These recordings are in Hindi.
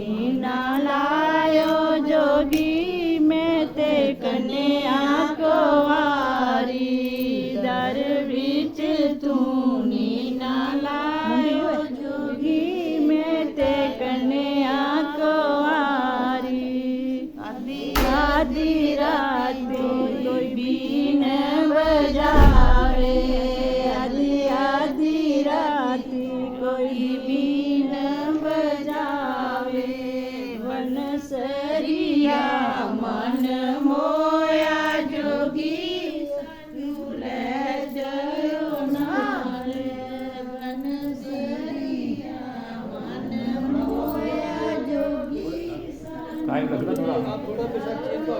मीना लायो जोगी मैं ते कन्या को वारी दर बीच तू मीना लायो जोगी मैं ते कन्या को वारी आधी रात कोई बीन बजावे आधी रात कोई बीन बजावे वनसरिया मन मोया जोगी ले जयो नाले वनसरिया मन मोया जोगी टाइम लगता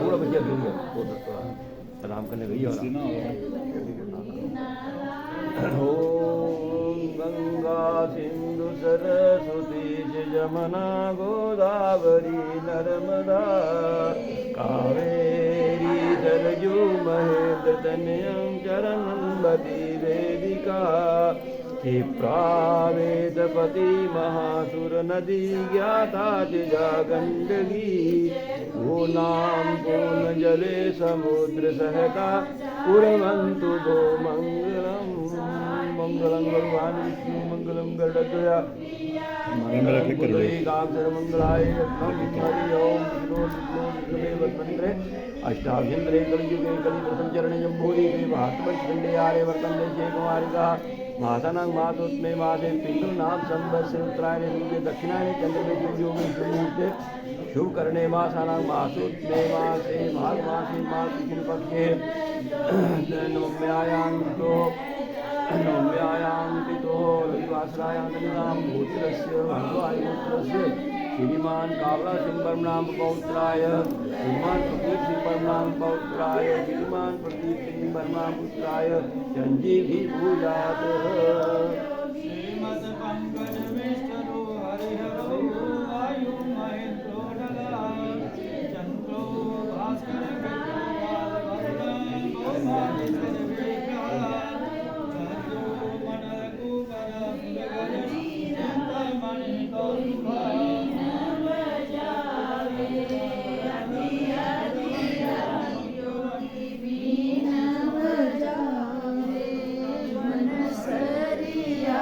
थोड़ा बचिया दूंगा थोड़ा आराम करने गई और ओम गंगा सिंधु सरस्वती जमुना गोदावरी नर्मदा कावेरी सरयू महेंद्र तनयं चरणवती वेदिका क्षिप्रावेदपति महासुर नदी ज्ञाता जा गंडगी वो नाम पूर्ण जले समुद्र सहता कुर्वन्तु भो मंगलम मंगलम भगवान विष्णु मंगलम गरुड़ध्वजा मंगलाय हरि ओम विष्णुदेवस्मन्द्रे अष्टाभ्यंतरे कलियुगे कलिप्रथम चरणे जम्बूरी महात्मस्कंडे आर्य वर्तन्ते जय कुमारिका मासानां मातोत्मे मासे पितॄणां संवत्सरे उत्तरायणे सूर्ये दक्षिणायने चंद्रमे योगे शुभमुहूर्ते शुभ करणे मासानां मासोत्मे मासे माघ मासे माघ कृष्णपक्षे नवम्यायां तिथो रविवासरायां तनिनां भूत्रस्य भगवायुपुत्रस्य श्रीमान कावला सिंह पौत्राय श्रीमान प्रदीप सिंह पौत्राय श्रीमान प्रदीप सिंह पुत्राय संजीवी भूयात् वनसरिया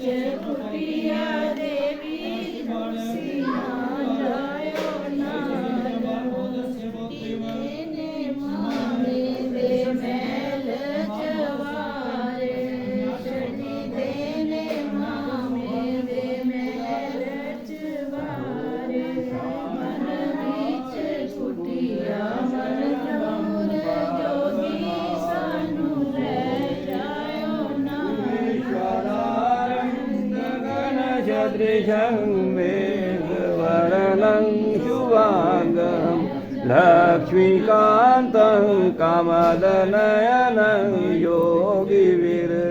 च कुटिया देवी सीमा जायो ने मामे दे मैल जवारे शनि देने मामे दे मैल जवारे मन बीच कुटिया मन दूर जोगी सानू ले जायो ना सदृशं मेघवर्णं शुभांगं लक्ष्मीकान्तं कमलनयनं योगिविरध्यानगम्यं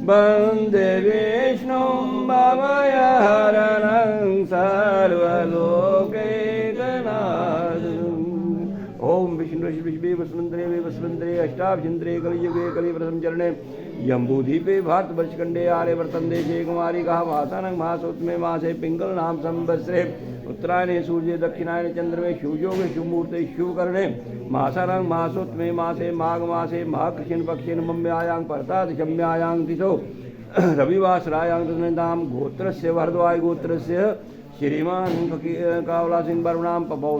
वन्दे विष्णुं भवयहरणं सर्वलोकैकनाथम्। ओम विष्णु विष्णु वसुंधरे अष्टाभिन्द्रे कलियुगे कलिव्रतं चरणे यम्बूदीपे भारतवर्षखंडे आर्य वर्तन देशे कुमारी कहा मासानंग महासोत्मे मासे पिंगल नाम संवत्सरे उत्तरायणे सूर्य दक्षिणायने चंद्रमे शुभयोगे शुभमूर्ते शुभकरणे मासानंग महासोत्मे मासे माघ मासे महाकृष्ण पक्षेन मम्यायां परताद शम्यायां दिशो रविवासरायां तदनदाम गोत्रस्य भरद्वाज गोत्रस्य श्रीमान कावला सिंह वर्णाम पपौ